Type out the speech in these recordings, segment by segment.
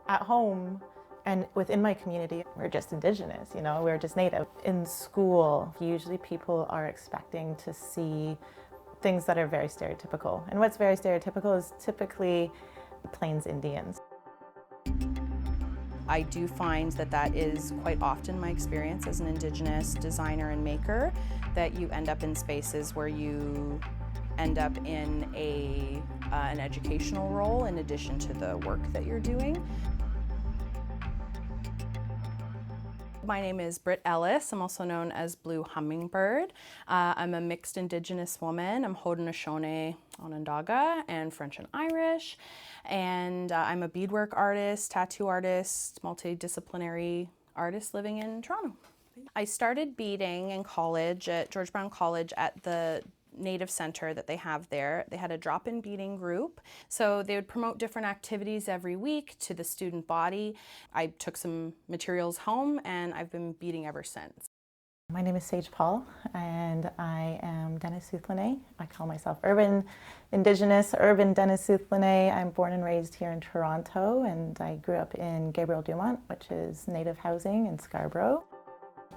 At home and within my community, we're just Indigenous, we're just Native. In school, usually people are expecting to see things that are very stereotypical. And what's very stereotypical is typically Plains Indians. I do find that that is quite often my experience as an Indigenous designer and maker, that you end up in spaces where you end up in an educational role in addition to the work that you're doing. My name is Brit Ellis. I'm also known as Blue Hummingbird. I'm a mixed Indigenous woman. I'm Haudenosaunee, Onondaga, and French and Irish. And I'm a beadwork artist, tattoo artist, multidisciplinary artist living in Toronto. I started beading in college at George Brown College at the Native Center that they have there. They had a drop-in beading group, so they would promote different activities every week to the student body. I took some materials home and I've been beading ever since. My name is Sage Paul and I am Denisothoomkw. I call myself urban Indigenous, urban Denisothoomkw. I'm born and raised here in Toronto and I grew up in Gabriel Dumont, which is Native housing in Scarborough.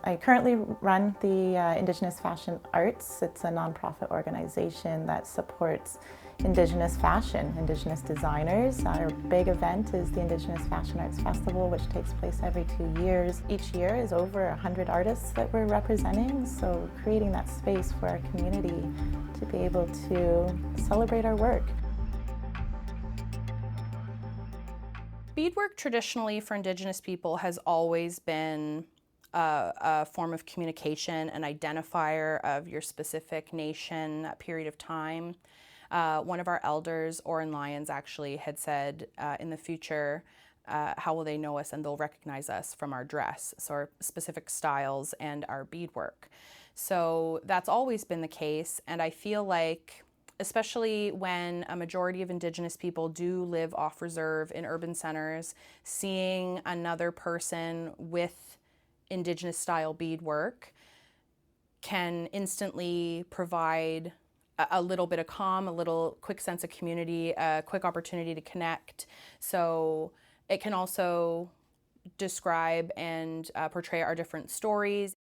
I currently run the Indigenous Fashion Arts. It's a nonprofit organization that supports Indigenous fashion, Indigenous designers. Our big event is the Indigenous Fashion Arts Festival, which takes place every 2 years. Each year is over 100 artists that we're representing, so creating that space for our community to be able to celebrate our work. Beadwork traditionally for Indigenous people has always been a form of communication, an identifier of your specific nation, that period of time. One of our elders, Oren Lyons, actually had said in the future, how will they know us? And they'll recognize us from our dress, so our specific styles and our beadwork. So that's always been the case, and I feel like, especially when a majority of Indigenous people do live off reserve in urban centers, seeing another person with Indigenous style beadwork can instantly provide a little bit of calm, a little quick sense of community, a quick opportunity to connect. So it can also describe and portray our different stories.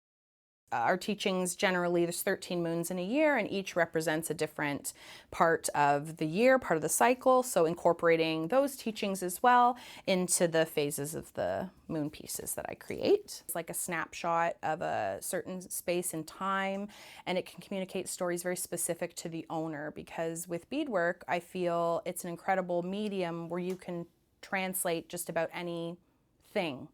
Our teachings generally, there's 13 moons in a year and each represents a different part of the year, part of the cycle. So incorporating those teachings as well into the phases of the moon pieces that I create. It's like a snapshot of a certain space and time, and it can communicate stories very specific to the owner, because with beadwork, I feel it's an incredible medium where you can translate just about anything.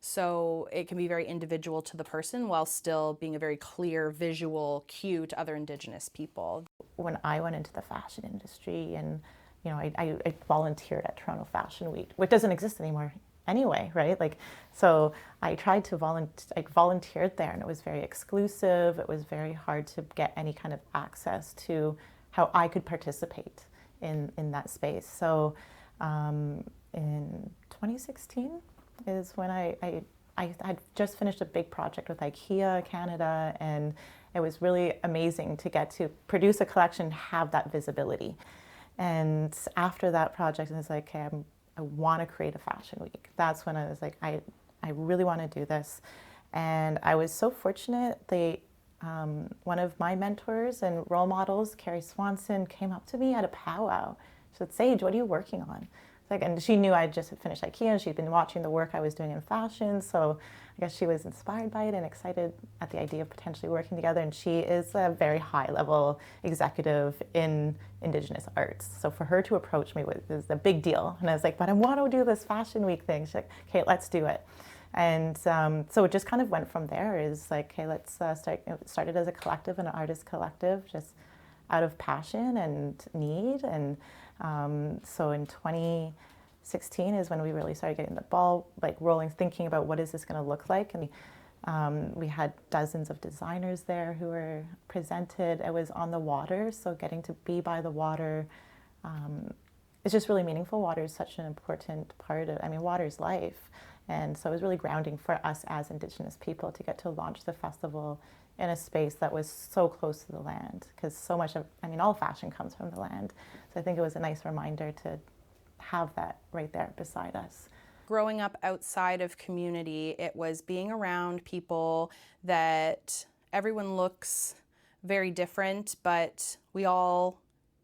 So it can be very individual to the person while still being a very clear visual cue to other Indigenous people. When I went into the fashion industry and I volunteered at Toronto Fashion Week, which doesn't exist anymore anyway, right? So I tried to volunteered there, and it was very exclusive. It was very hard to get any kind of access to how I could participate in that space. So in 2016, is when I had just finished a big project with IKEA Canada, and it was really amazing to get to produce a collection, have that visibility. And after that project, I was like, okay, I want to create a fashion week. That's when I was like, I really want to do this. And I was so fortunate. One of my mentors and role models, Carrie Swanson, came up to me at a powwow. She said, Sage, what are you working on? And she knew I just had finished IKEA and she'd been watching the work I was doing in fashion, so I guess she was inspired by it and excited at the idea of potentially working together. And she is a very high-level executive in Indigenous arts, so for her to approach me was a big deal. And I was like, but I want to do this fashion week thing. She's like, okay, let's do it. And so it just kind of went from there. Is like, okay, let's start. It started as a collective, an artist collective, just out of passion and need. And so in 2016 is when we really started getting the ball rolling, thinking about what is this going to look like. And we had dozens of designers there who were presented. It was on the water, so getting to be by the water is just really meaningful. Water is such an important part of, water is life. And so it was really grounding for us as Indigenous people to get to launch the festival in a space that was so close to the land, because so much of, all fashion comes from the land. So I think it was a nice reminder to have that right there beside us. growing up outside of community, it was being around people that everyone looks very different, but we all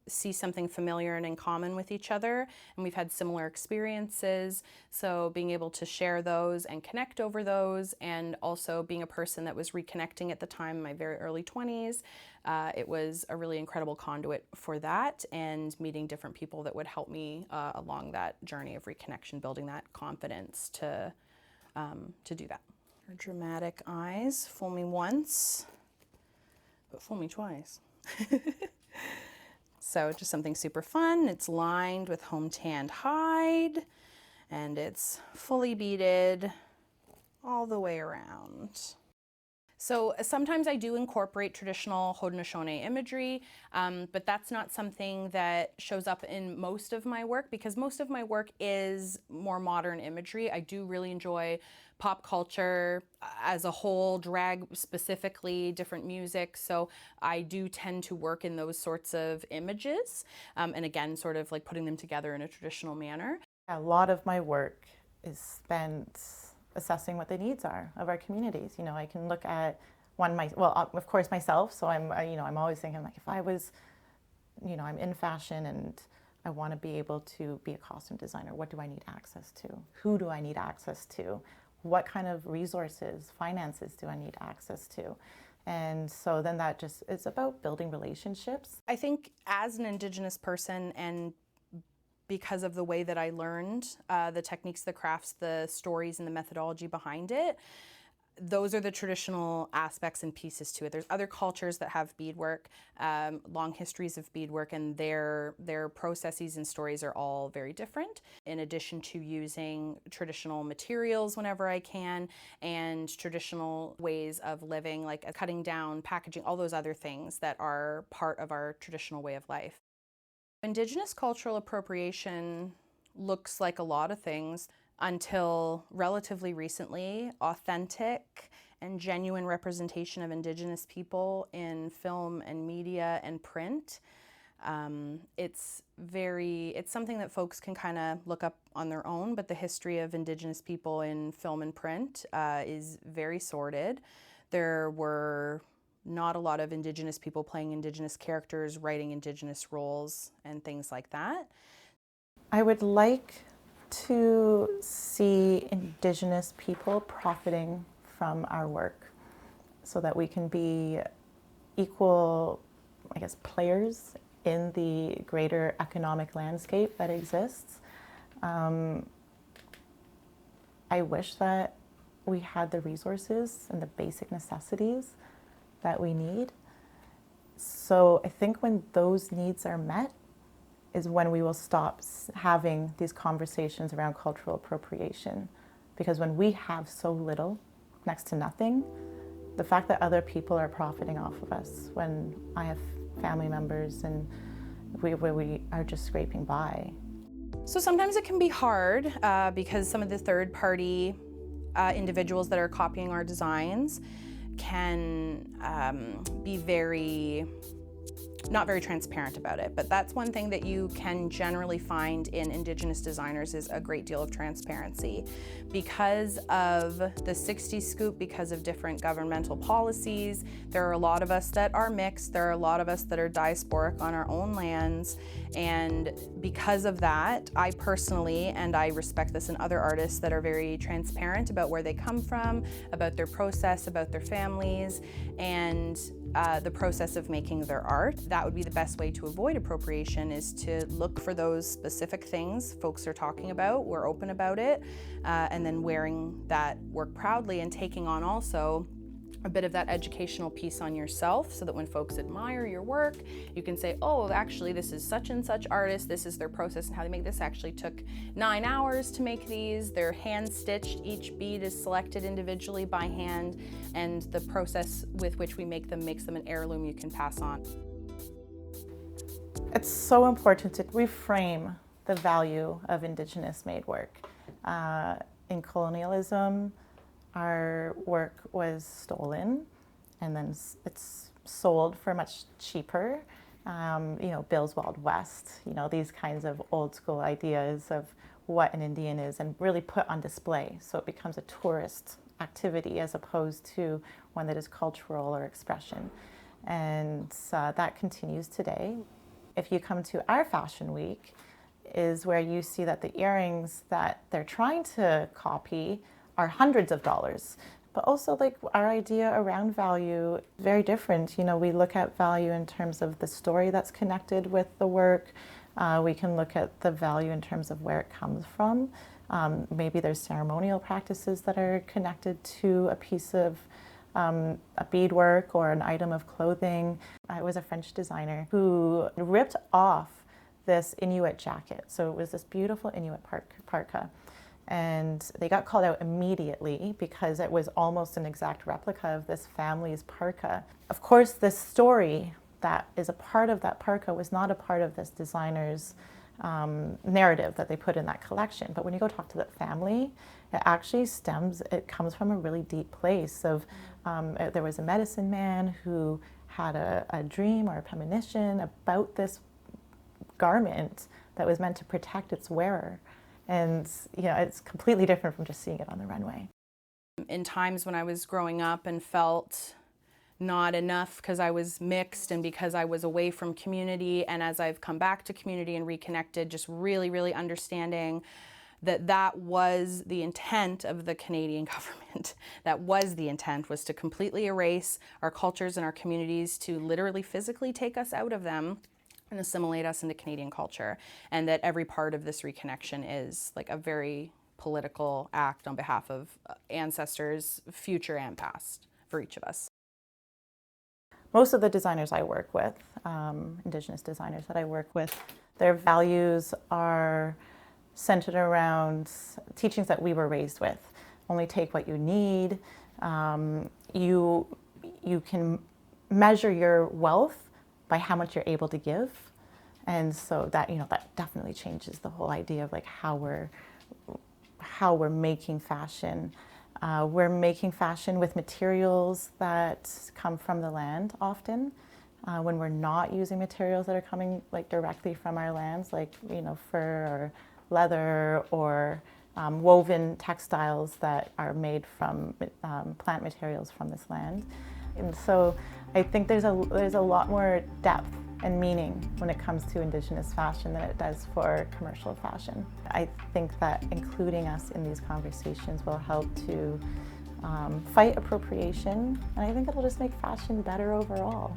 see something familiar and in common with each other, and we've had similar experiences. So being able to share those and connect over those, and also being a person that was reconnecting at the time in my very early 20s, it was a really incredible conduit for that, and meeting different people that would help me along that journey of reconnection, building that confidence to do that. Dramatic eyes, fool me once, but fool me twice. So just something super fun. It's lined with home tanned hide, and it's fully beaded all the way around. So sometimes I do incorporate traditional Haudenosaunee imagery, but that's not something that shows up in most of my work, because most of my work is more modern imagery. I do really enjoy pop culture as a whole, drag specifically, different music. So I do tend to work in those sorts of images, and again, sort of like putting them together in a traditional manner. A lot of my work is spent assessing what the needs are of our communities. You know, I can look at of course myself. So I'm always thinking, like, if I was, I'm in fashion and I want to be able to be a costume designer, what do I need access to? Who do I need access to? What kind of resources, finances do I need access to? And so then that just is about building relationships. I think as an Indigenous person, and because of the way that I learned the techniques, the crafts, the stories, and the methodology behind it, those are the traditional aspects and pieces to it. There's other cultures that have beadwork, long histories of beadwork, and their processes and stories are all very different. In addition to using traditional materials whenever I can, and traditional ways of living, like cutting down, packaging, all those other things that are part of our traditional way of life. Indigenous cultural appropriation looks like a lot of things. Until relatively recently, authentic and genuine representation of Indigenous people in film and media and print. It's something that folks can kind of look up on their own, but the history of Indigenous people in film and print is very sordid. There were not a lot of Indigenous people playing Indigenous characters, writing Indigenous roles, and things like that. I would like to see Indigenous people profiting from our work so that we can be equal, players in the greater economic landscape that exists. I wish that we had the resources and the basic necessities that we need. So I think when those needs are met is when we will stop having these conversations around cultural appropriation. Because when we have so little, next to nothing, the fact that other people are profiting off of us, when I have family members and we are just scraping by. So sometimes it can be hard because some of the third-party individuals that are copying our designs can be not very transparent about it, but that's one thing that you can generally find in Indigenous designers is a great deal of transparency. Because of the 60s scoop, because of different governmental policies, there are a lot of us that are mixed, there are a lot of us that are diasporic on our own lands, and because of that, I personally, and I respect this in other artists that are very transparent about where they come from, about their process, about their families, and the process of making their art. That would be the best way to avoid appropriation, is to look for those specific things folks are talking about, we're open about it, and then wearing that work proudly and taking on also a bit of that educational piece on yourself, so that when folks admire your work, you can say, oh, actually this is such and such artist, this is their process and how they make this. Actually took 9 hours to make these, they're hand stitched, each bead is selected individually by hand, and the process with which we make them makes them an heirloom you can pass on. It's so important to reframe the value of Indigenous made work. In colonialism, our work was stolen and then it's sold for much cheaper. Bill's Wild West, these kinds of old school ideas of what an Indian is and really put on display. So it becomes a tourist activity as opposed to one that is cultural or expression. And that continues today. If you come to our fashion week, is where you see that the earrings that they're trying to copy are hundreds of dollars. But also, like, our idea around value, very different. You know, we look at value in terms of the story that's connected with the work. We can look at the value in terms of where it comes from. Maybe there's ceremonial practices that are connected to a piece of a beadwork or an item of clothing. I was a French designer who ripped off this Inuit jacket. So it was this beautiful Inuit parka. And they got called out immediately because it was almost an exact replica of this family's parka. Of course, this story that is a part of that parka was not a part of this designer's narrative that they put in that collection. But when you go talk to that family, it comes from a really deep place of, there was a medicine man who had a dream or a premonition about this garment that was meant to protect its wearer. And you know, it's completely different from just seeing it on the runway. In times when I was growing up and felt not enough because I was mixed and because I was away from community, and as I've come back to community and reconnected, just really, really understanding that was the intent of the Canadian government. That was the intent, was to completely erase our cultures and our communities, to literally physically take us out of them and assimilate us into Canadian culture. And that every part of this reconnection is like a very political act on behalf of ancestors, future and past, for each of us. Most of the designers I work with, Indigenous designers that I work with, their values are centered around teachings that we were raised with. Only take what you need. You can measure your wealth by how much you're able to give. And so that, you know, that definitely changes the whole idea of like how we're making fashion. We're making fashion with materials that come from the land often. When we're not using materials that are coming like directly from our lands, like, you know, fur or leather or woven textiles that are made from plant materials from this land. And so I think there's a lot more depth and meaning when it comes to Indigenous fashion than it does for commercial fashion. I think that including us in these conversations will help to fight appropriation, and I think it'll just make fashion better overall.